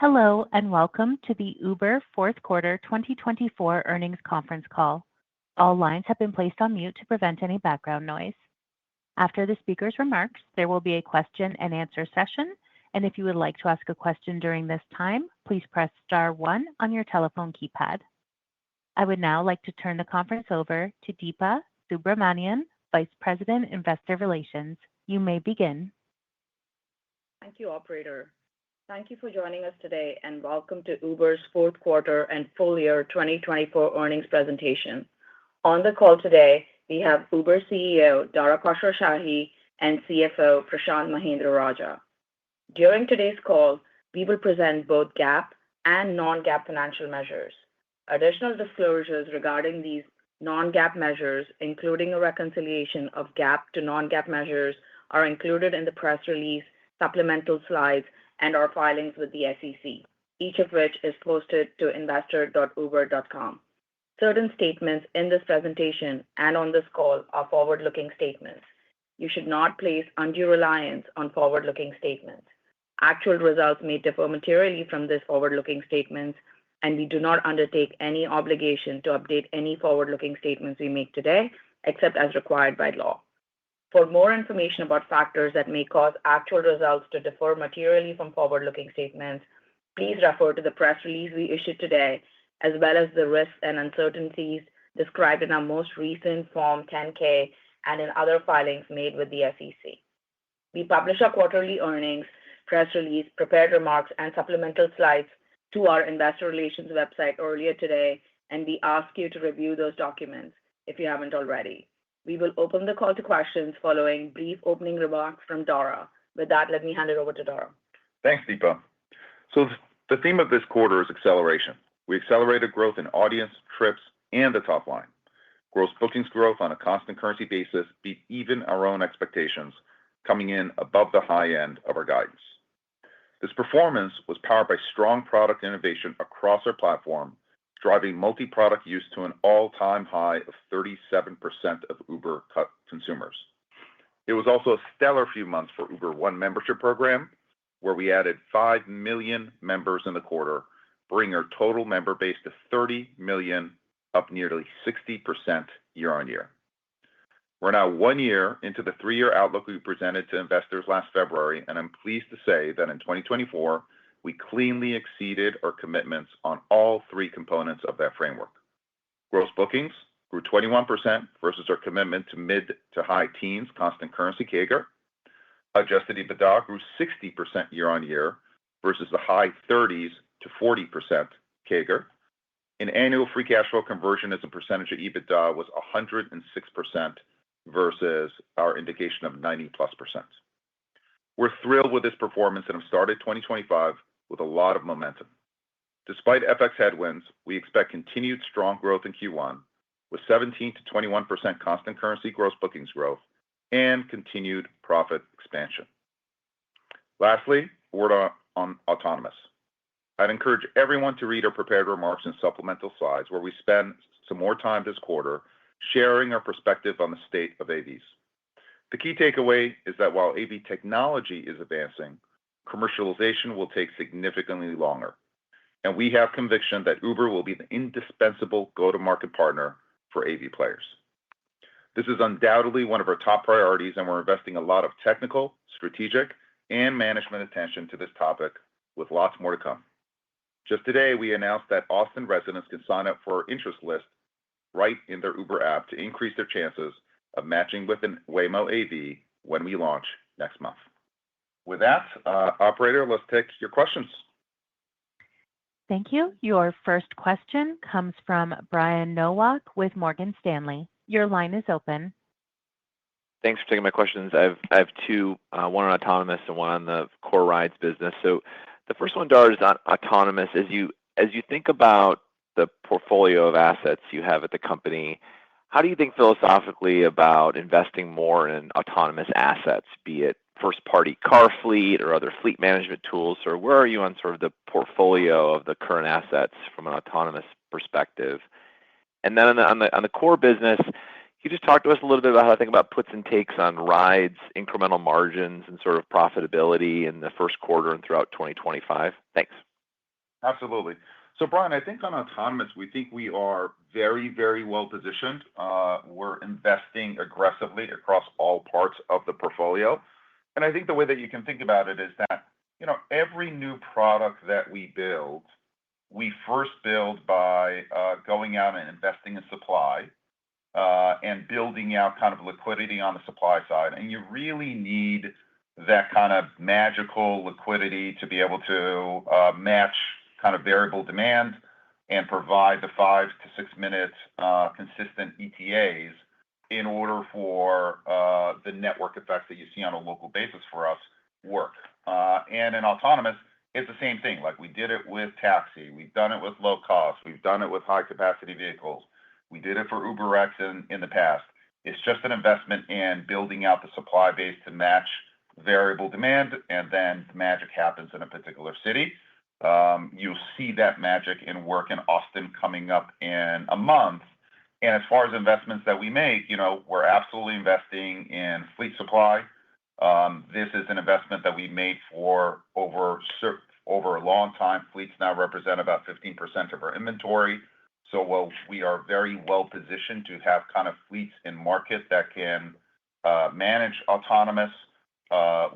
Hello, and welcome to the Uber Fourth Quarter 2024 Earnings Conference Call. All lines have been placed on mute to prevent any background noise. After the speaker's remarks, there will be a question-and-answer session, and if you would like to ask a question during this time, please press star 1 on your telephone keypad. I would now like to turn the conference over to Deepa Subramanian, Vice President, Investor Relations. You may begin. Thank you, Operator. Thank you for joining us today, and welcome to Uber's Fourth Quarter and Full Year 2024 Earnings Presentation. On the call today, we have Uber CEO Dara Khosrowshahi and CFO Prashanth Mahendra-Rajah. During today's call, we will present both GAAP and non-GAAP financial measures. Additional disclosures regarding these non-GAAP measures, including a reconciliation of GAAP to non-GAAP measures, are included in the press release, supplemental slides, and our filings with the SEC, each of which is posted to investor.uber.com. Certain statements in this presentation and on this call are forward-looking statements. You should not place undue reliance on forward-looking statements. Actual results may differ materially from these forward-looking statements, and we do not undertake any obligation to update any forward-looking statements we make today, except as required by law. For more information about factors that may cause actual results to differ materially from forward-looking statements, please refer to the press release we issued today, as well as the risks and uncertainties described in our most recent Form 10-K and in other filings made with the SEC. We publish our quarterly earnings, press release, prepared remarks, and supplemental slides to our investor relations website earlier today, and we ask you to review those documents if you haven't already. We will open the call to questions following brief opening remarks from Dara. With that, let me hand it over to Dara. Thanks, Deepa. So the theme of this quarter is acceleration. We accelerated growth in audience, trips, and the top line. Gross bookings growth on a constant currency basis beat even our own expectations, coming in above the high end of our guidance. This performance was powered by strong product innovation across our platform, driving multi-product use to an all-time high of 37% of Uber consumers. It was also a stellar few months for Uber One membership program, where we added 5 million members in the quarter, bringing our total member base to 30 million, up nearly 60% year on year. We're now 1 year into the 3-year outlook we presented to investors last February, and I'm pleased to say that in 2024, we cleanly exceeded our commitments on all 3 components of that framework. Gross bookings grew 21% versus our commitment to mid to high teens constant currency CAGR. Adjusted EBITDA grew 60% year on year versus the high 30s to 40% CAGR. And annual free cash flow conversion as a percentage of EBITDA was 106% versus our indication of 90+%. We're thrilled with this performance and have started 2025 with a lot of momentum. Despite FX headwinds, we expect continued strong growth in Q1 with 17 to 21% constant currency gross bookings growth and continued profit expansion. Lastly, a word on autonomous. I'd encourage everyone to read our prepared remarks and supplemental slides, where we spend some more time this quarter sharing our perspective on the state of AVs. The key takeaway is that while AV technology is advancing, commercialization will take significantly longer, and we have conviction that Uber will be the indispensable go-to-market partner for AV players. This is undoubtedly one of our top priorities, and we're investing a lot of technical, strategic, and management attention to this topic, with lots more to come. Just today, we announced that Austin residents can sign up for our interest list right in their Uber app to increase their chances of matching with an Waymo AV when we launch next month. With that, Operator, let's take your questions. Thank you. Your first question comes from Brian Nowak with Morgan Stanley. Your line is open. Thanks for taking my questions. I have 2, one on autonomous and one on the core rides business. So the first one, Dara, is on autonomous. As you think about the portfolio of assets you have at the company, how do you think philosophically about investing more in autonomous assets, be it first-party car fleet or other fleet management tools, or where are you on sort of the portfolio of the current assets from an autonomous perspective? And then on the core business, can you just talk to us a little bit about how to think about puts and takes on rides, incremental margins, and sort of profitability in the first quarter and throughout 2025? Thanks. Absolutely. So, Brian, I think on autonomous, we think we are very, very well positioned. We're investing aggressively across all parts of the portfolio. And I think the way that you can think about it is that, every new product that we build, we first build by going out and investing in supply and building out kind of liquidity on the supply side. And you really need that kind of magical liquidity to be able to match kind of variable demand and provide the 5 to 6 minute consistent ETAs in order for the network effects that you see on a local basis for us work. And in autonomous, it's the same thing. Like we did it with taxi, we've done it with low cost, we've done it with high capacity vehicles, we did it for UberX in the past. It's just an investment in building out the supply base to match variable demand, and then the magic happens in a particular city. You'll see that magic in work in Austin coming up in a month. And as far as investments that we make, we're absolutely investing in fleet supply. This is an investment that we made for over a long time. Fleets now represent about 15% of our inventory. So we are very well positioned to have kind of fleets in market that can manage autonomous.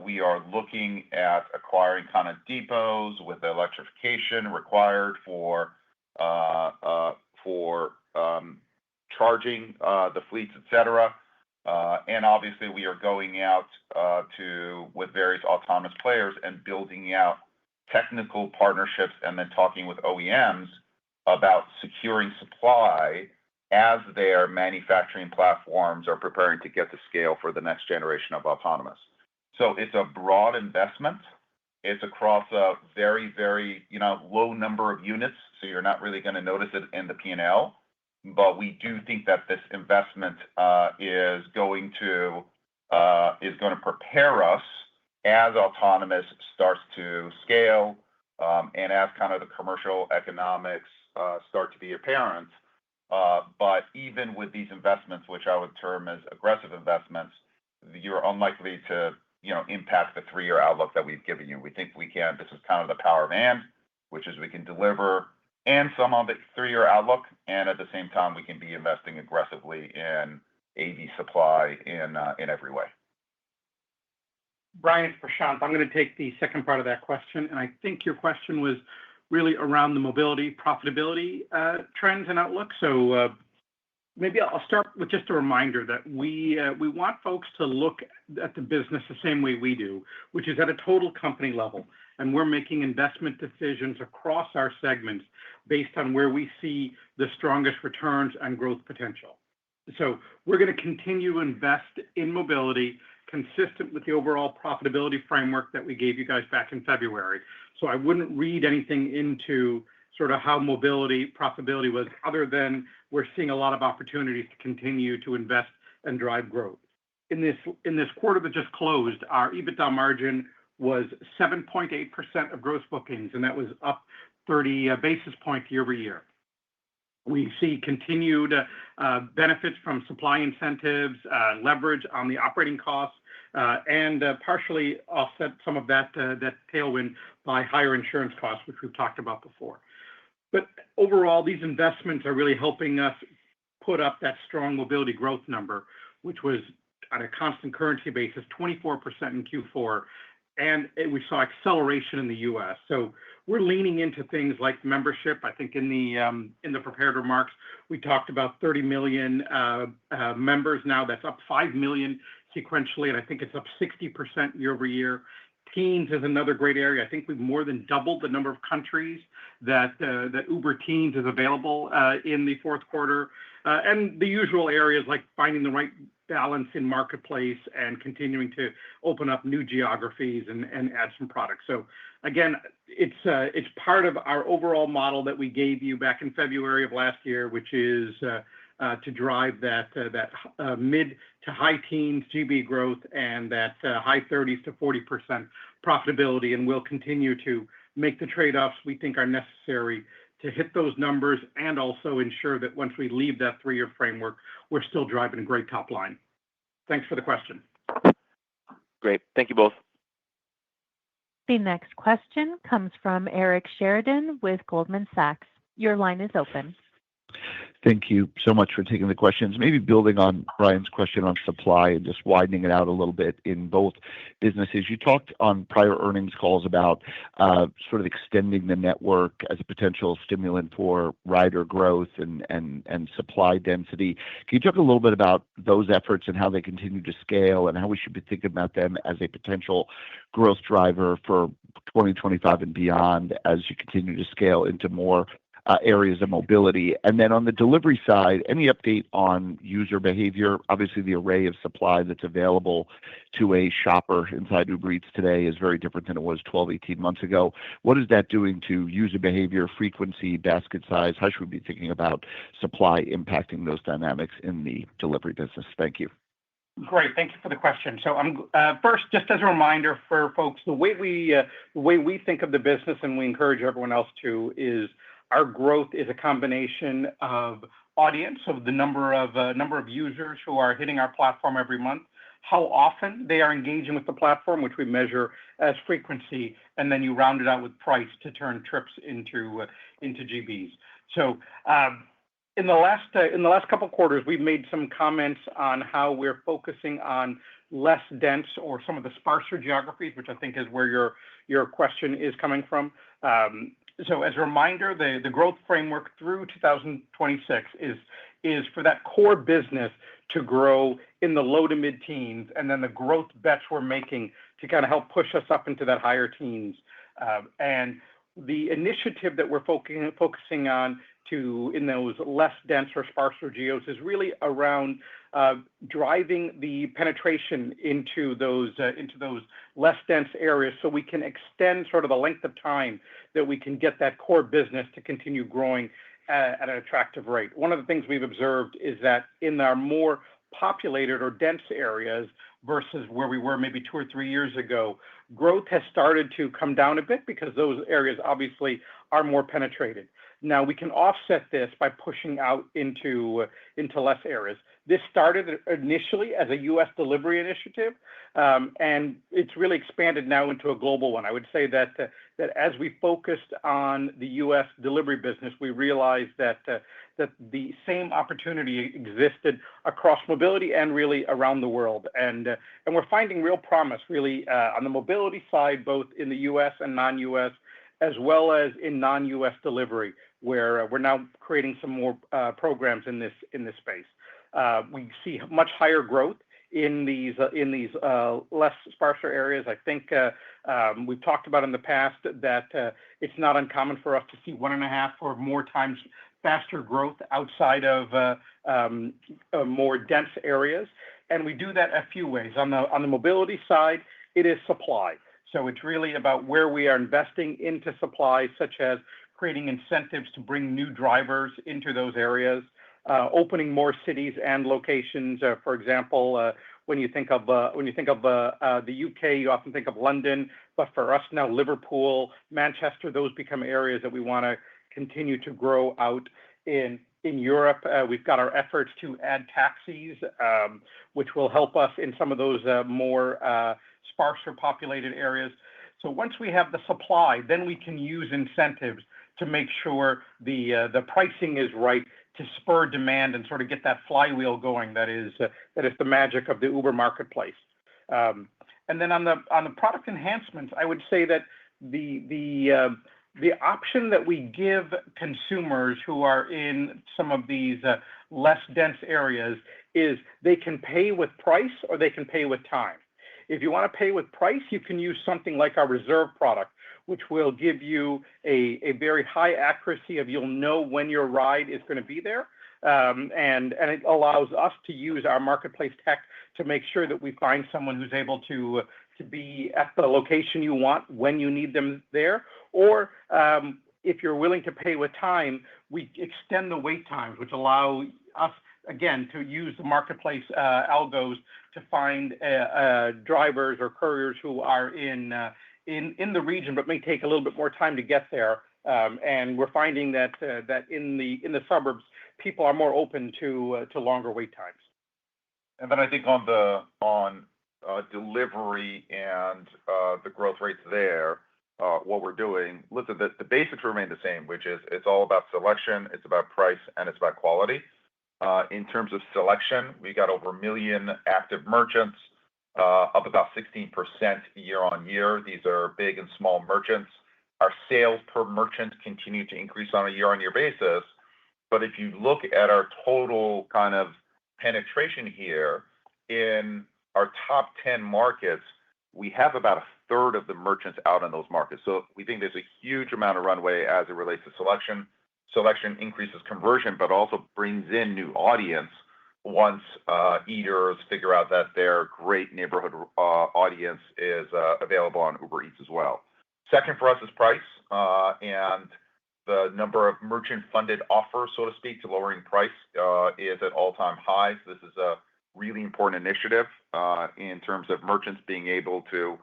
We are looking at acquiring kind of depots with the electrification required for charging the fleets, et cetera. And obviously, we are going out with various autonomous players and building out technical partnerships and then talking with OEMs about securing supply as their manufacturing platforms are preparing to get to scale for the next generation of autonomous. So it's a broad investment. It's across a very, very low number of units, so you're not really going to notice it in the P&L. But we do think that this investment is going to prepare us as autonomous starts to scale and as kind of the commercial economics start to be apparent. But even with these investments, which I would term as aggressive investments, you're unlikely to impact the 3-year outlook that we've given you. We think we can. This is kind of the power of and, which is we can deliver and some on the 3-year outlook, and at the same time, we can be investing aggressively in AV supply in every way. Brian, it's Prashanth. I'm going to take the second part of that question, and I think your question was really around the mobility profitability trends and outlook. So maybe I'll start with just a reminder that we want folks to look at the business the same way we do, which is at a total company level. And we're making investment decisions across our segments based on where we see the strongest returns and growth potential. So we're going to continue to invest in mobility consistent with the overall profitability framework that we gave you guys back in February. So I wouldn't read anything into sort of how mobility profitability was, other than we're seeing a lot of opportunities to continue to invest and drive growth. In this quarter that just closed, our EBITDA margin was 7.8% of gross bookings, and that was up 30 basis points year over year. We see continued benefits from supply incentives, leverage on the operating costs, and partially offset some of that tailwind by higher insurance costs, which we've talked about before. But overall, these investments are really helping us put up that strong mobility growth number, which was on a constant currency basis, 24% in Q4, and we saw acceleration in the U.S. So we're leaning into things like membership. I think in the prepared remarks, we talked about 30 million members now. That's up 5 million sequentially, and I think it's up 60% year over year. Teens is another great area. I think we've more than doubled the number of countries that Uber Teens is available in the fourth quarter. And the usual areas like finding the right balance in marketplace and continuing to open up new geographies and add some products. So again, it's part of our overall model that we gave you back in February of last year, which is to drive that mid to high teens GB growth and that high 30s to 40% profitability. And we'll continue to make the trade-offs we think are necessary to hit those numbers and also ensure that once we leave that 3-year framework, we're still driving a great top line. Thanks for the question. Great. Thank you both. The next question comes from Eric Sheridan with Goldman Sachs. Your line is open. Thank you so much for taking the questions. Maybe building on Brian's question on supply and just widening it out a little bit in both businesses. You talked on prior earnings calls about sort of extending the network as a potential stimulant for rider growth and supply density. Can you talk a little bit about those efforts and how they continue to scale and how we should be thinking about them as a potential growth driver for 2025 and beyond as you continue to scale into more areas of mobility? And then on the delivery side, any update on user behavior? Obviously, the array of supply that's available to a shopper inside Uber Eats today is very different than it was 12, 18 months ago. What is that doing to user behavior, frequency, basket size? How should we be thinking about supply impacting those dynamics in the delivery business? Thank you. Great. Thank you for the question. So first, just as a reminder for folks, the way we think of the business and we encourage everyone else to is our growth is a combination of audience, of the number of users who are hitting our platform every month, how often they are engaging with the platform, which we measure as frequency, and then you round it out with price to turn trips into GBs. So in the last couple of quarters, we've made some comments on how we're focusing on less dense or some of the sparser geographies, which I think is where your question is coming from. So as a reminder, the growth framework through 2026 is for that core business to grow in the low to mid-teens, and then the growth bets we're making to kind of help push us up into that higher teens. And the initiative that we're focusing on in those less dense or sparser geos is really around driving the penetration into those less dense areas so we can extend sort of the length of time that we can get that core business to continue growing at an attractive rate. One of the things we've observed is that in our more populated or dense areas versus where we were maybe 2 or 3 years ago, growth has started to come down a bit because those areas obviously are more penetrated. Now, we can offset this by pushing out into less areas. This started initially as a U.S. delivery initiative, and it's really expanded now into a global one. I would say that as we focused on the U.S. delivery business, we realized that the same opportunity existed across mobility and really around the world. And we're finding real promise really on the mobility side, both in the U.S. and non-U.S., as well as in non-U.S. delivery, where we're now creating some more programs in this space. We see much higher growth in these less sparser areas. I think we've talked about in the past that it's not uncommon for us to see 1.5 or more times faster growth outside of more dense areas, and we do that a few ways. On the mobility side, it is supply. So it's really about where we are investing into supply, such as creating incentives to bring new drivers into those areas, opening more cities and locations. For example, when you think of the UK, you often think of London, but for us now, Liverpool, Manchester, those become areas that we want to continue to grow out in Europe. We've got our efforts to add taxis, which will help us in some of those more sparser populated areas. So once we have the supply, then we can use incentives to make sure the pricing is right to spur demand and sort of get that flywheel going. That is the magic of the Uber marketplace. And then on the product enhancements, I would say that the option that we give consumers who are in some of these less dense areas is they can pay with price or they can pay with time. If you want to pay with price, you can use something like our Reserve product, which will give you a very high accuracy of you'll know when your ride is going to be there. And it allows us to use our marketplace tech to make sure that we find someone who's able to be at the location you want when you need them there. Or if you're willing to pay with time, we extend the wait times, which allow us, again, to use the marketplace algos to find drivers or couriers who are in the region, but may take a little bit more time to get there. And we're finding that in the suburbs, people are more open to longer wait times. And then I think on delivery and the growth rates there, what we're doing, listen, the basics remain the same, which is it's all about selection, it's about price, and it's about quality. In terms of selection, we got over 1 million active merchants, up about 16% year on year. These are big and small merchants. Our sales per merchant continue to increase on a year-on-year basis. But if you look at our total kind of penetration here in our top 10 markets, we have about a third of the merchants out in those markets. So we think there's a huge amount of runway as it relates to selection. Selection increases conversion, but also brings in new audience once eaters figure out that their great neighborhood audience is available on Uber Eats as well. Second for us is price and the number of merchant-funded offers, so to speak, to lowering price is at all-time highs. This is a really important initiative in terms of merchants being able to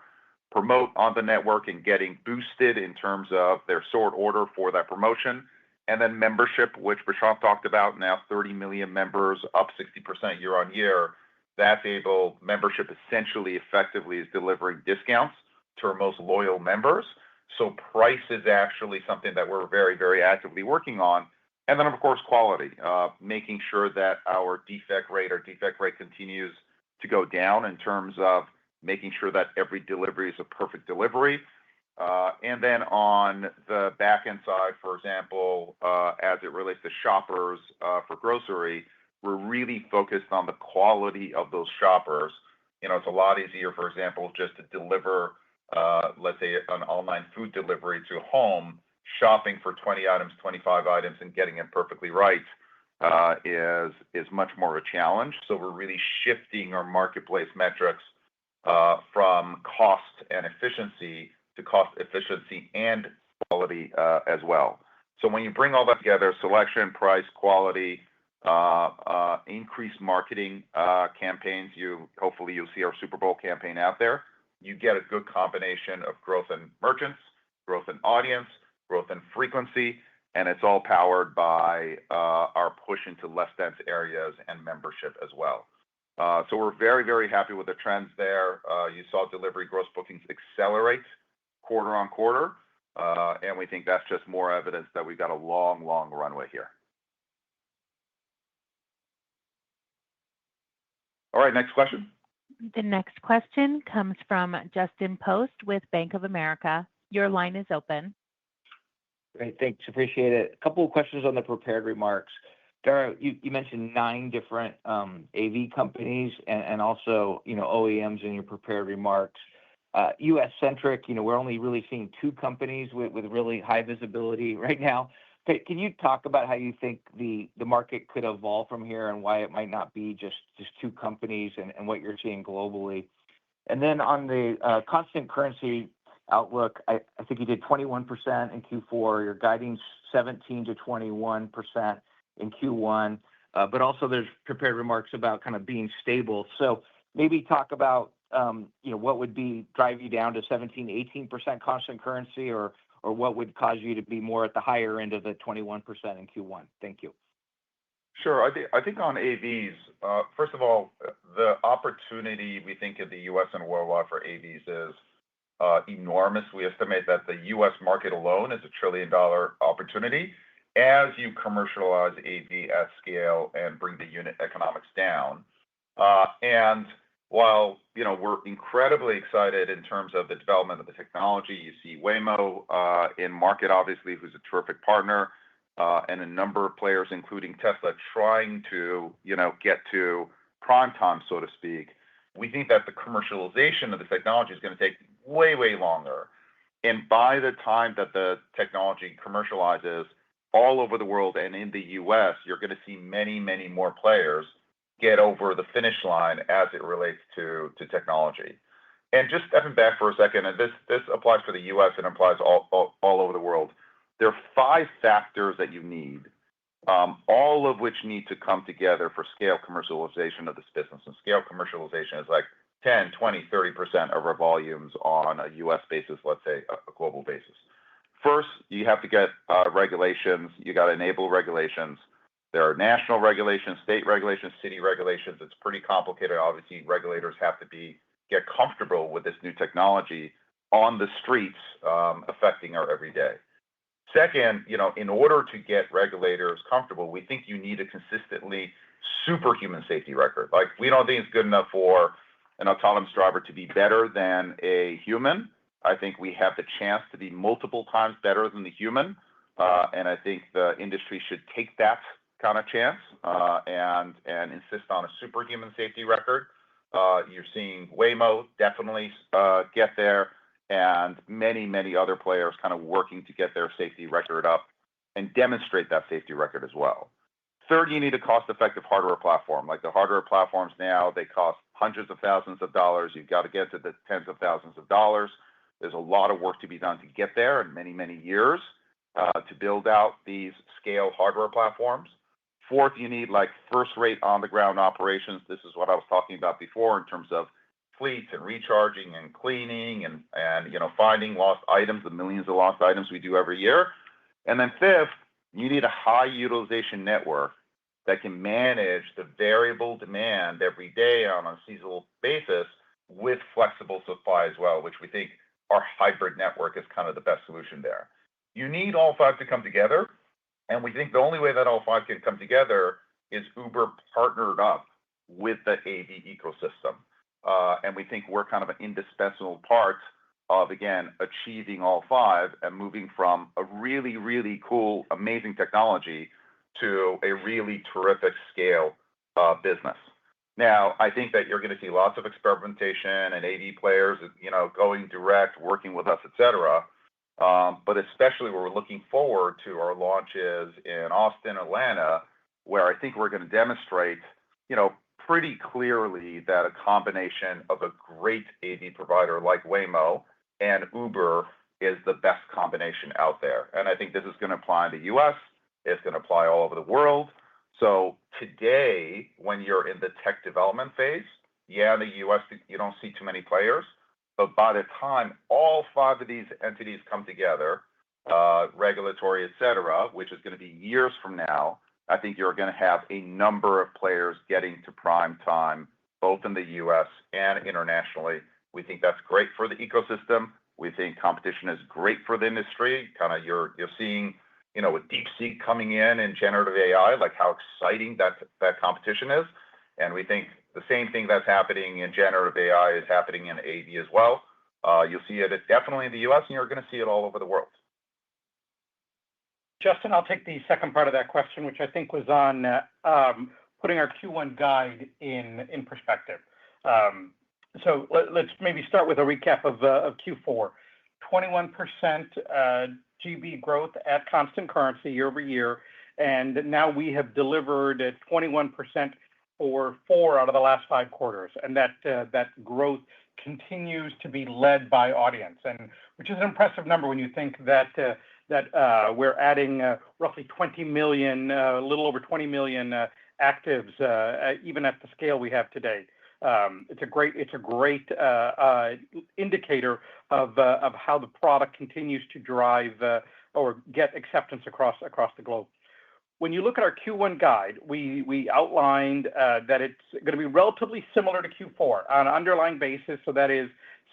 promote on the network and getting boosted in terms of their sort order for that promotion. And then membership, which Prashant talked about, now 30 million members, up 60% year on year. That's able membership essentially effectively is delivering discounts to our most loyal members. So price is actually something that we're very, very actively working on. And then, of course, quality, making sure that our defect rate continues to go down in terms of making sure that every delivery is a perfect delivery. And then on the back-end side, for example, as it relates to shoppers for grocery, we're really focused on the quality of those shoppers. It's a lot easier, for example, just to deliver, let's say, an online food delivery to home, shopping for 20 items, 25 items, and getting it perfectly right is much more of a challenge. So we're really shifting our marketplace metrics from cost and efficiency to cost, efficiency, and quality as well. So when you bring all that together, selection, price, quality, increased marketing campaigns, hopefully you'll see our Super Bowl campaign out there. You get a good combination of growth in merchants, growth in audience, growth in frequency, and it's all powered by our push into less dense areas and membership as well. So we're very, very happy with the trends there. You saw delivery gross bookings accelerate quarter on quarter, and we think that's just more evidence that we've got a long, long runway here. All right, next question. The next question comes from Justin Post with Bank of America. Your line is open. Great, thanks. Appreciate it. A couple of questions on the prepared remarks. Dara, you mentioned 9 different AV companies and also OEMs in your prepared remarks. U.S.-centric, we're only really seeing 2 companies with really high visibility right now. Can you talk about how you think the market could evolve from here and why it might not be just 2 companies and what you're seeing globally? And then on the constant currency outlook, I think you did 21% in Q4. You're guiding 17 to 21% in Q1, but also there's prepared remarks about kind of being stable. So maybe talk about what would drive you down to 17, 18% constant currency, or what would cause you to be more at the higher end of the 21% in Q1? Thank you. Sure. I think on AVs, first of all, the opportunity we think in the U.S. and worldwide for AVs is enormous. We estimate that the U.S. market alone is $1 trillion opportunity as you commercialize AV at scale and bring the unit economics down. And while we're incredibly excited in terms of the development of the technology, you see Waymo in market, obviously, who's a terrific partner, and a number of players, including Tesla, trying to get to prime time, so to speak. We think that the commercialization of the technology is going to take way, way longer. And by the time that the technology commercializes all over the world and in the U.S., you're going to see many, many more players get over the finish line as it relates to technology. And just stepping back for a second, and this applies for the U.S. and applies all over the world. There are 5 factors that you need, all of which need to come together for scale commercialization of this business. And scale commercialization is like 10, 20, 30% of our volumes on a U.S. basis, let's say a global basis. First, you have to get regulations. You got to enable regulations. There are national regulations, state regulations, city regulations. It's pretty complicated. Obviously, regulators have to be get comfortable with this new technology on the streets affecting our everyday. Second, in order to get regulators comfortable, we think you need a consistently superhuman safety record. Like, we don't think it's good enough for an autonomous driver to be better than a human. I think we have the chance to be multiple times better than the human. And I think the industry should take that kind of chance and insist on a superhuman safety record. You're seeing Waymo definitely get there, and many, many other players kind of working to get their safety record up and demonstrate that safety record as well. Third, you need a cost-effective hardware platform. Like, the hardware platforms now, they cost hundreds of thousands of dollars. You've got to get to the tens of thousands of dollars. There's a lot of work to be done to get there, and many, many years to build out these scale hardware platforms. Fourth, you need like first-rate on-the-ground operations. This is what I was talking about before in terms of fleets and recharging and cleaning and finding lost items, the millions of lost items we do every year. And then fifth, you need a high utilization network that can manage the variable demand every day on a seasonal basis with flexible supply as well, which we think our hybrid network is kind of the best solution there. You need all five to come together, and we think the only way that all five can come together is Uber partnered up with the AV ecosystem. And we think we're kind of an indispensable part of, again, achieving all five and moving from a really, really cool, amazing technology to a really terrific scale business. Now, I think that you're going to see lots of experimentation and AV players, going direct, working with us, et cetera. But especially we're looking forward to our launches in Austin, Atlanta, where I think we're going to demonstrate, pretty clearly that a combination of a great AV provider like Waymo and Uber is the best combination out there. And I think this is going to apply in the US. It's going to apply all over the world. So today, when you're in the tech development phase, in the US, you don't see too many players. But by the time all five of these entities come together, regulatory, et cetera, which is going to be years from now, I think you're going to have a number of players getting to prime time, both in the US and internationally. We think that's great for the ecosystem. We think competition is great for the industry. Kind of you're seeing, with DeepSeek coming in generative AI, like how exciting that competition is. And we think the same thing that's happening in generative AI is happening in AV as well. You'll see it definitely in the US, and you're going to see it all over the world. Justin, I'll take the second part of that question, which I think was on putting our Q1 guide in perspective. So let's maybe start with a recap of Q4. 21% GB growth at constant currency year over year, and now we have delivered 21% for 4 out of the last 5 quarters, and that growth continues to be led by audience, and which is an impressive number when you think that we're adding roughly 20 million, a little over 20 million actives, even at the scale we have today. It's a great indicator of how the product continues to drive or get acceptance across the globe. When you look at our Q1 guide, we outlined that it's going to be relatively similar to Q4 on an underlying basis. So that is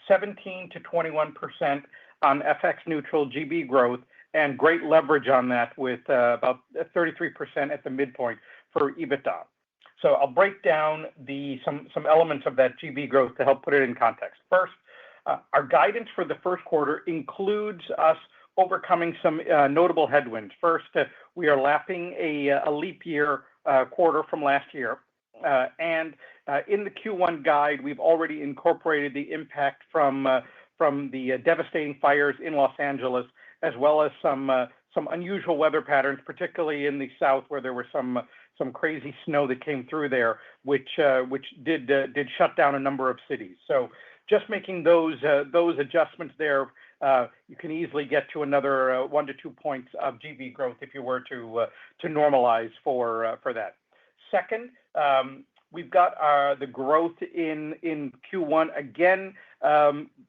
17 to 21% on FX neutral GB growth, and great leverage on that with about 33% at the midpoint for EBITDA. So I'll break down some elements of that GB growth to help put it in context. First, our guidance for the first quarter includes us overcoming some notable headwinds. First, we are lapping a leap year quarter from last year. And in the Q1 guide, we've already incorporated the impact from the devastating fires in Los Angeles, as well as some unusual weather patterns, particularly in the south, where there were some crazy snow that came through there, which did shut down a number of cities. So just making those adjustments there, you can easily get to another 1 to 2 points of GB growth if you were to normalize for that. Second, we've got the growth in Q1 again,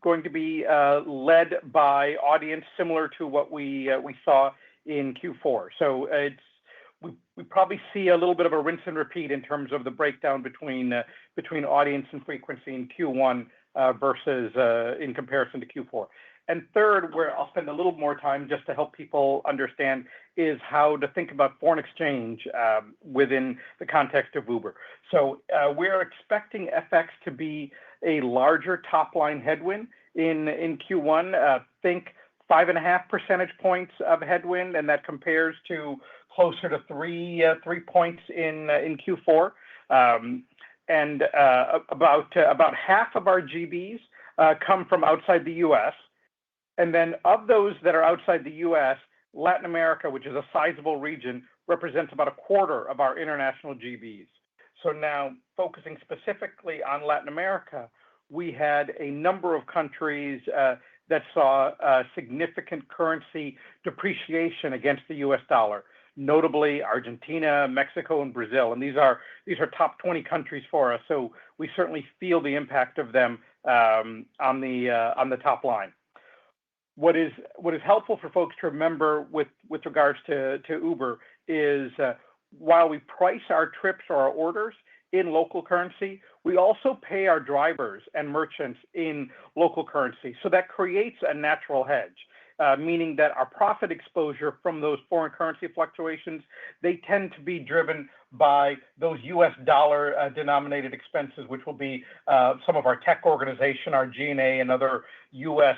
going to be led by audience, similar to what we saw in Q4. So we probably see a little bit of a rinse and repeat in terms of the breakdown between audience and frequency in Q1 versus in comparison to Q4. And third, where I'll spend a little more time just to help people understand, is how to think about foreign exchange within the context of Uber. So we're expecting FX to be a larger top-line headwind in Q1. Think 5.5 percentage points of headwind, and that compares to closer to 3 points in Q4. And about half of our GBs come from outside the U.S. And then of those that are outside the U.S., Latin America, which is a sizable region, represents about a quarter of our international GBs. So now, focusing specifically on Latin America, we had a number of countries that saw significant currency depreciation against the U.S. dollar, notably Argentina, Mexico, and Brazil. And these are top 20 countries for us. So we certainly feel the impact of them on the top line. What is helpful for folks to remember with regards to Uber is while we price our trips or our orders in local currency, we also pay our drivers and merchants in local currency. So that creates a natural hedge, meaning that our profit exposure from those foreign currency fluctuations, they tend to be driven by those U.S. dollar denominated expenses, which will be some of our tech organization, our G&A, and other U.S.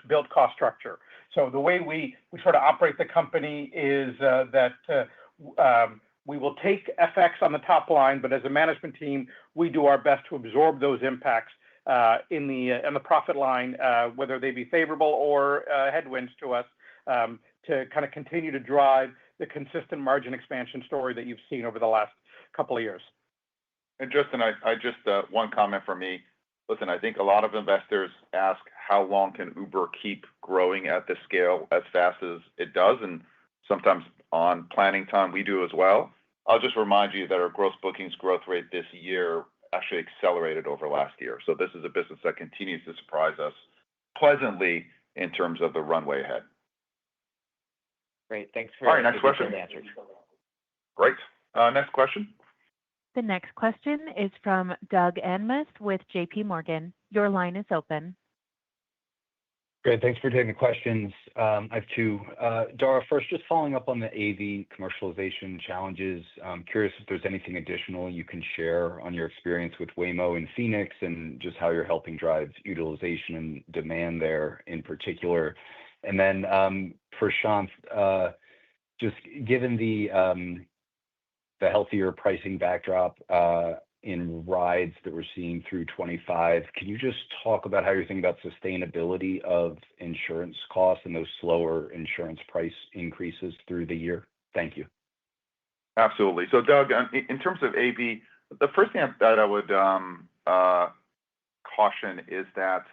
built cost structure. So the way we sort of operate the company is that we will take FX on the top line, but as a management team, we do our best to absorb those impacts in the profit line, whether they be favorable or headwinds to us, to kind of continue to drive the consistent margin expansion story that you've seen over the last couple of years. And Justin, I just one comment from me. Listen, I think a lot of investors ask how long can Uber keep growing at this scale as fast as it does, and sometimes on planning time we do as well. I'll just remind you that our gross bookings growth rate this year actually accelerated over last year. So this is a business that continues to surprise us pleasantly in terms of the runway ahead. Great. Thanks for All right, next question. the answers. Great. Next question. The next question is from Doug Anmuth with JP Morgan. Your line is open. Great. Thanks for taking the questions. I have two. Dara, first, just following up on the AV commercialization challenges. I'm curious if there's anything additional you can share on your experience with Waymo in Phoenix and just how you're helping drive utilization and demand there in particular. And then for Sean, just given the healthier pricing backdrop in rides that we're seeing through 25, can you just talk about how you're thinking about sustainability of insurance costs and those slower insurance price increases through the year? Thank you. Absolutely. So, Doug, in terms of AV, the first thing that I would caution is that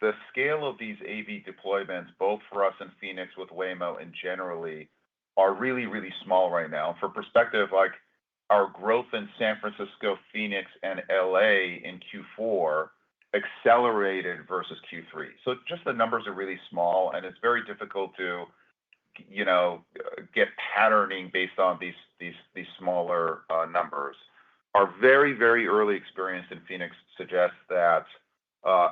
the scale of these AV deployments, both for us in Phoenix with Waymo and generally, are really, really small right now. For perspective, like our growth in San Francisco, Phoenix, and LA in Q4 accelerated versus Q3. So just the numbers are really small, and it's very difficult to, get patterning based on these smaller numbers. Our very, very early experience in Phoenix suggests that,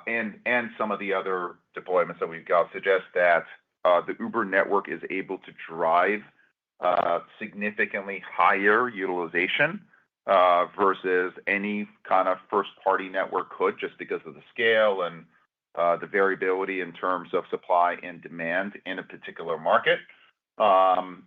and some of the other deployments that we've got suggest that the Uber network is able to drive significantly higher utilization versus any kind of first-party network could, just because of the scale and the variability in terms of supply and demand in a particular market. The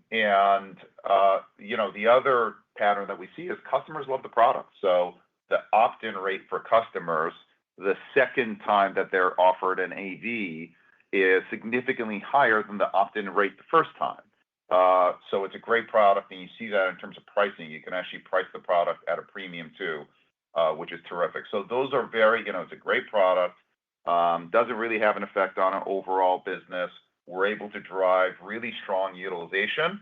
other pattern that we see is customers love the product. So the opt-in rate for customers, the second time that they're offered an AV, is significantly higher than the opt-in rate the first time. So it's a great product, and you see that in terms of pricing. You can actually price the product at a premium too, which is terrific. So those are it's a great product. Doesn't really have an effect on our overall business. We're able to drive really strong utilization.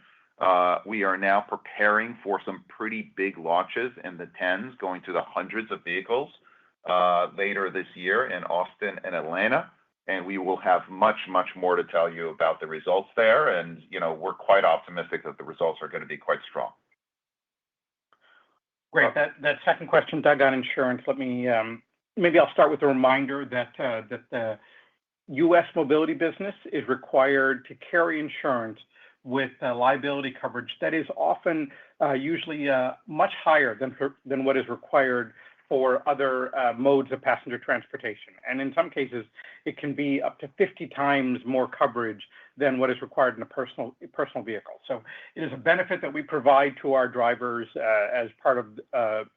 We are now preparing for some pretty big launches in the tens, going to the hundreds of vehicles later this year in Austin and Atlanta. And we will have much, much more to tell you about the results there. And, we're quite optimistic that the results are going to be quite strong. Great. That second question, Doug, on insurance, let me maybe I'll start with a reminder that the U.S. mobility business is required to carry insurance with liability coverage that is often usually much higher than what is required for other modes of passenger transportation. And in some cases, it can be up to 50 times more coverage than what is required in a personal vehicle. So it is a benefit that we provide to our drivers as part of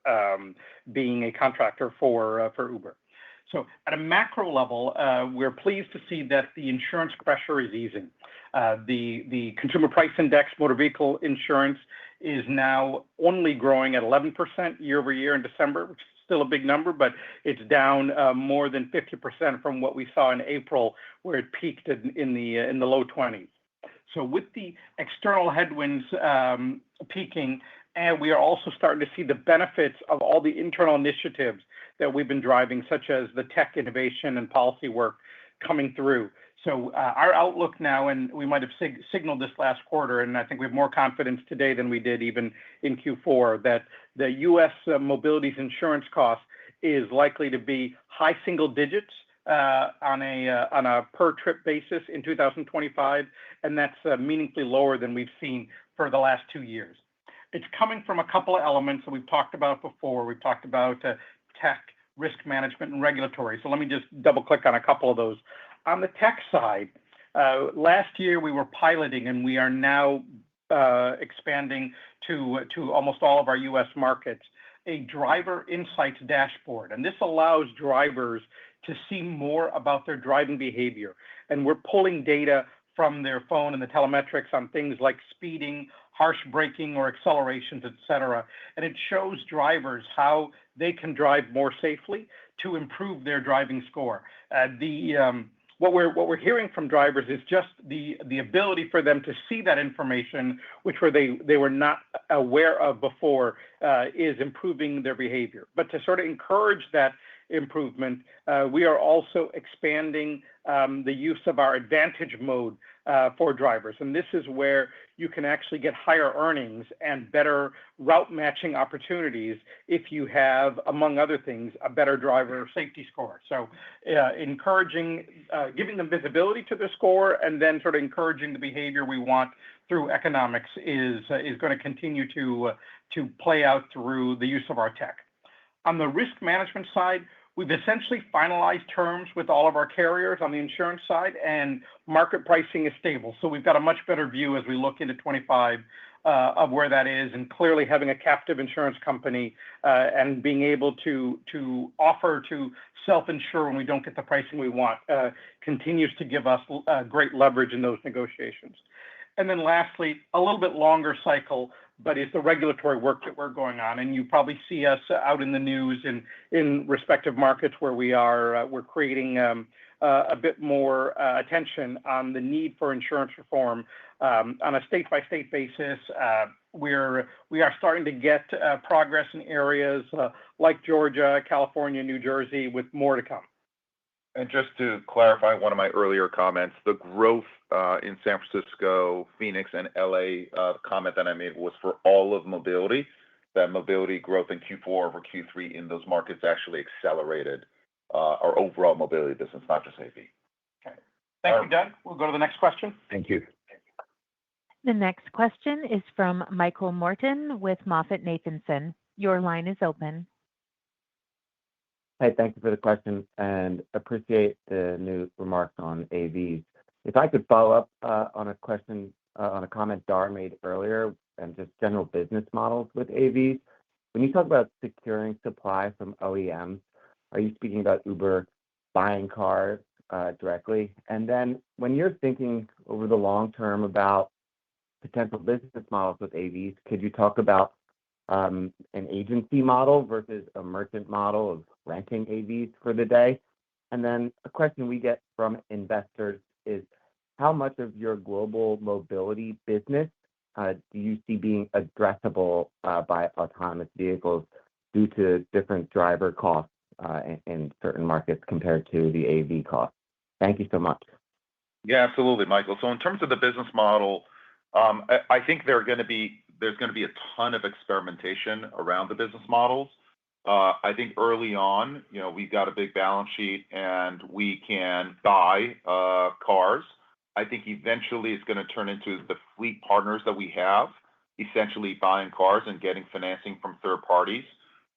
being a contractor for Uber. So at a macro level, we're pleased to see that the insurance pressure is easing. The Consumer Price Index motor vehicle insurance is now only growing at 11% year over year in December, which is still a big number, but it's down more than 50% from what we saw in April, where it peaked in the low 20s. So with the external headwinds peaking, and we are also starting to see the benefits of all the internal initiatives that we've been driving, such as the tech innovation and policy work coming through. So our outlook now, and we might have signaled this last quarter, and I think we have more confidence today than we did even in Q4, that the U.S. mobility's insurance cost is likely to be high single digits on a per trip basis in 2025, and that's meaningfully lower than we've seen for the last 2 years. It's coming from a couple of elements that we've talked about before. We've talked about tech, risk management, and regulatory. So let me just double click on a couple of those. On the tech side, last year we were piloting, and we are now expanding to almost all of our U.S. markets, a driver insights dashboard. And this allows drivers to see more about their driving behavior. And we're pulling data from their phone and the telemetrics on things like speeding, harsh braking, or accelerations, et cetera. And it shows drivers how they can drive more safely to improve their driving score. What we're hearing from drivers is just the ability for them to see that information, which they were not aware of before, is improving their behavior. But to sort of encourage that improvement, we are also expanding the use of our Advantage mode for drivers. And this is where you can actually get higher earnings and better route matching opportunities if you have, among other things, a better driver safety score. So giving them visibility to the score and then sort of encouraging the behavior we want through economics is going to continue to play out through the use of our tech. On the risk management side, we've essentially finalized terms with all of our carriers on the insurance side, and market pricing is stable. So we've got a much better view as we look into 25 of where that is, and clearly having a captive insurance company and being able to offer to self-insure when we don't get the pricing we want continues to give us great leverage in those negotiations. And then lastly, a little bit longer cycle, but it's the regulatory work that we're going on. And you probably see us out in the news in respective markets where we're creating a bit more attention on the need for insurance reform on a state-by-state basis. We are starting to get progress in areas like Georgia, California, New Jersey, with more to come. And just to clarify one of my earlier comments, the growth in San Francisco, Phoenix, and LA comment that I made was for all of mobility. That mobility growth in Q4 over Q3 in those markets actually accelerated our overall mobility business, not just AV. Okay. Thank you, Doug. We'll go to the next question. Thank you. The next question is from Michael Morton with MoffettNathanson. Your line is open. Hey, thank you for the question and appreciate the new remarks on AVs. If I could follow up on a question, on a comment Dara made earlier and just general business models with AVs. When you talk about securing supply from OEMs, are you speaking about Uber buying cars directly? And then when you're thinking over the long term about potential business models with AVs, could you talk about an agency model versus a merchant model of renting AVs for the day? And then a question we get from investors is, how much of your global mobility business do you see being addressable by autonomous vehicles due to different driver costs in certain markets compared to the AV costs? Thank you so much. Yeah, absolutely, Michael. So in terms of the business model, I think there's going to be a ton of experimentation around the business models. I think early on, we've got a big balance sheet and we can buy cars. I think eventually it's going to turn into the fleet partners that we have, essentially buying cars and getting financing from third parties.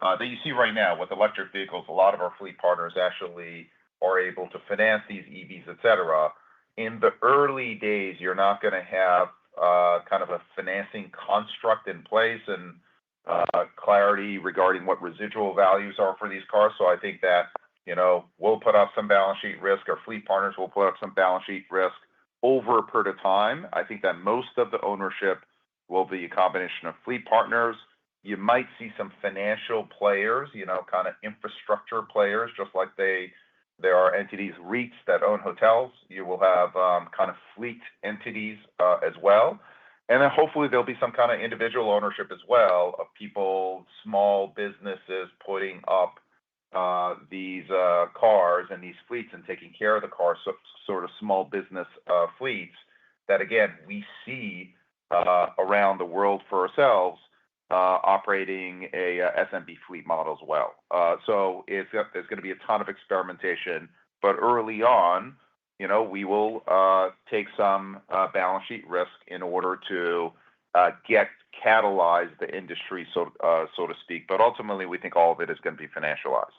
That you see right now with electric vehicles, a lot of our fleet partners actually are able to finance these EVs, et cetera. In the early days, you're not going to have kind of a financing construct in place and clarity regarding what residual values are for these cars. So I think that, we'll put up some balance sheet risk. Our fleet partners will put up some balance sheet risk over a period of time. I think that most of the ownership will be a combination of fleet partners. You might see some financial players, kind of infrastructure players, just like there are entities, REITs that own hotels. You will have kind of fleet entities as well. And then hopefully there'll be some kind of individual ownership as well of people, small businesses putting up these cars and these fleets and taking care of the cars, so, sort of small business fleets that, again, we see around the world for ourselves operating a SMB fleet model as well. So there's going to be a ton of experimentation, but early on, we will take some balance sheet risk in order to catalyze the industry, so to speak. But ultimately, we think all of it is going to be financialized.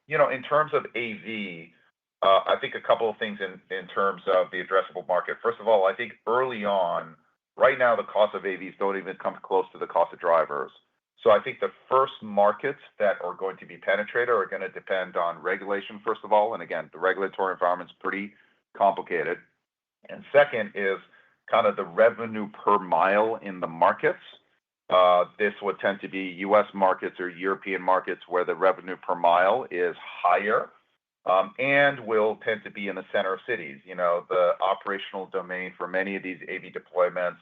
In terms of AV, I think a couple of things in terms of the addressable market. First of all, I think early on, right now, the cost of AVs don't even come close to the cost of drivers. So I think the first markets that are going to be penetrated are going to depend on regulation, first of all. And again, the regulatory environment's pretty complicated. And second is kind of the revenue per mile in the markets. This would tend to be U.S. markets or European markets where the revenue per mile is higher and will tend to be in the center of cities. The operational domain for many of these AV deployments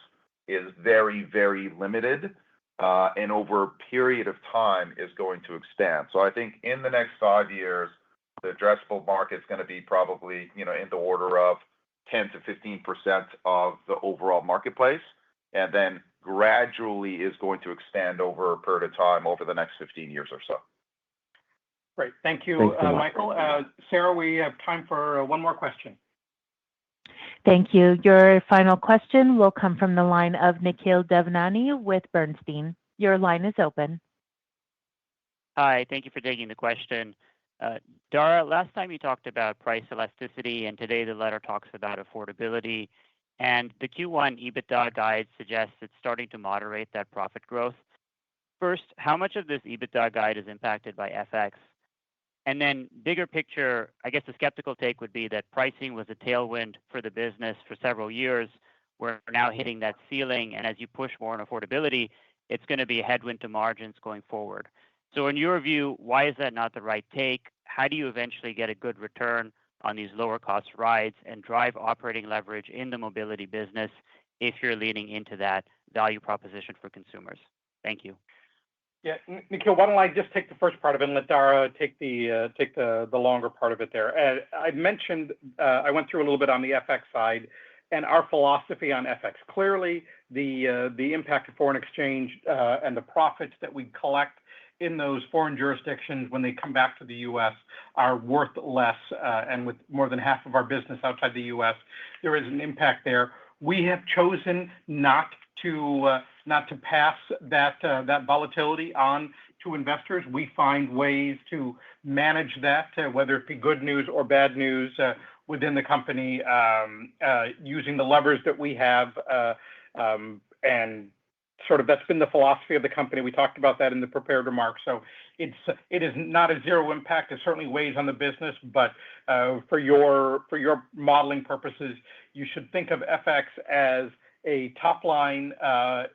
is very, very limited and over a period of time is going to expand. So I think in the next 5 years, the addressable market is going to be probably, in the order of 10 to 15% of the overall marketplace, and then gradually is going to expand over a period of time over the next 15 years or so. Great. Thank you, Michael. Sarah, we have time for one more question. Thank you. Your final question will come from the line of Nikhil Devnani with Bernstein. Your line is open. Hi, thank you for taking the question. Dara, last time you talked about price elasticity, and today the letter talks about affordability. And the Q1 EBITDA guide suggests it's starting to moderate that profit growth. First, how much of this EBITDA guide is impacted by FX? And then bigger picture, I guess the skeptical take would be that pricing was a tailwind for the business for several years. We're now hitting that ceiling, and as you push more on affordability, it's going to be a headwind to margins going forward. So in your view, why is that not the right take? How do you eventually get a good return on these lower cost rides and drive operating leverage in the mobility business if you're leaning into that value proposition for consumers? Thank you. Yeah, Nikhil, why don't I just take the first part of it and let Dara take the longer part of it there. I mentioned, I went through a little bit on the FX side and our philosophy on FX. Clearly, the impact of foreign exchange and the profits that we collect in those foreign jurisdictions when they come back to the U.S. are worth less, and with more than half of our business outside the U.S., there is an impact there. We have chosen not to pass that volatility on to investors. We find ways to manage that, whether it be good news or bad news within the company, using the levers that we have, and sort of that's been the philosophy of the company. We talked about that in the prepared remarks. So it is not a zero impact. It certainly weighs on the business, but for your modeling purposes, you should think of FX as a top line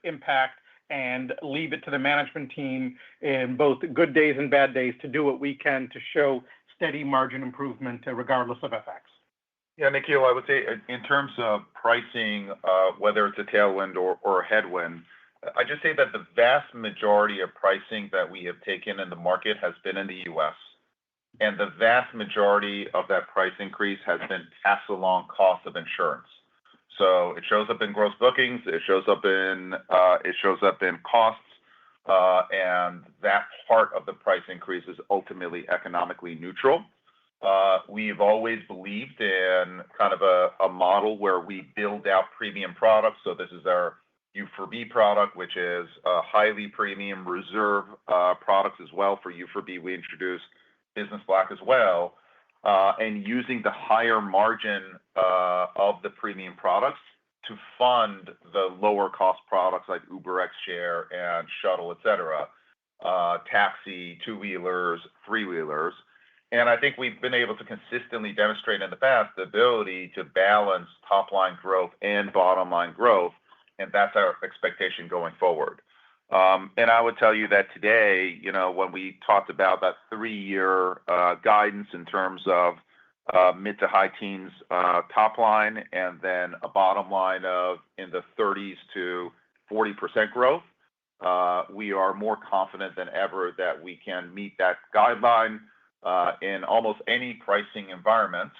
impact and leave it to the management team in both good days and bad days to do what we can to show steady margin improvement regardless of FX. Yeah, Nikhil, I would say in terms of pricing, whether it's a tailwind or a headwind, I just say that the vast majority of pricing that we have taken in the market has been in the U.S. And the vast majority of that price increase has been passed along cost of insurance. So it shows up in gross bookings. It shows up in costs and that part of the price increase is ultimately economically neutral. We've always believed in kind of a model where we build out premium products. So this is our U4B product, which is a highly premium reserve product as well. For U4B, we introduced Business Black as well, and using the higher margin of the premium products to fund the lower cost products like UberX Share and Shuttle, et cetera, taxi, two-wheelers, three-wheelers. And I think we've been able to consistently demonstrate in the past the ability to balance top-line growth and bottom-line growth, and that's our expectation going forward. And I would tell you that today, when we talked about that 3-year guidance in terms of mid to high teens top line and then a bottom line of in the 30s to 40% growth, we are more confident than ever that we can meet that guideline in almost any pricing environment.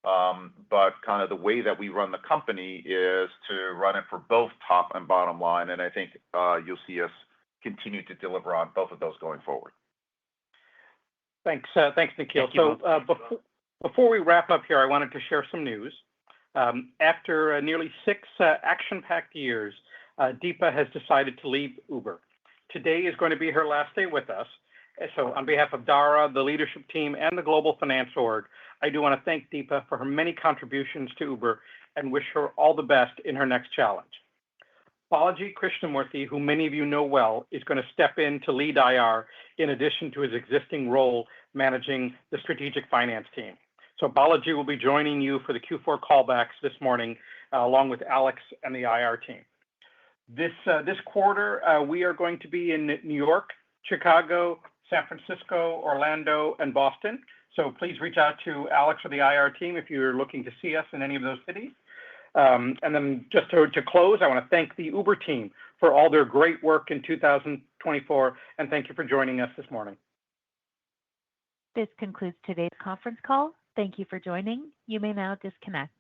But kind of the way that we run the company is to run it for both top and bottom line. And I think you'll see us continue to deliver on both of those going forward. Thanks, Nikhil. So before we wrap up here, I wanted to share some news. After nearly 6 action-packed years, Deepa has decided to leave Uber. Today is going to be her last day with us. So on behalf of Dara, the leadership team, and the Global Finance Org, I do want to thank Deepa for her many contributions to Uber and wish her all the best in her next challenge. Balaji Krishnamurthy, who many of you know well, is going to step in to lead IR in addition to his existing role managing the strategic finance team. So Balaji will be joining you for the Q4 callbacks this morning, along with Alex and the IR team. This quarter, we are going to be in New York, Chicago, San Francisco, Orlando, and Boston. So please reach out to Alex or the IR team if you're looking to see us in any of those cities. And then just to close, I want to thank the Uber team for all their great work in 2024, and thank you for joining us this morning. This concludes today's conference call. Thank you for joining. You may now disconnect.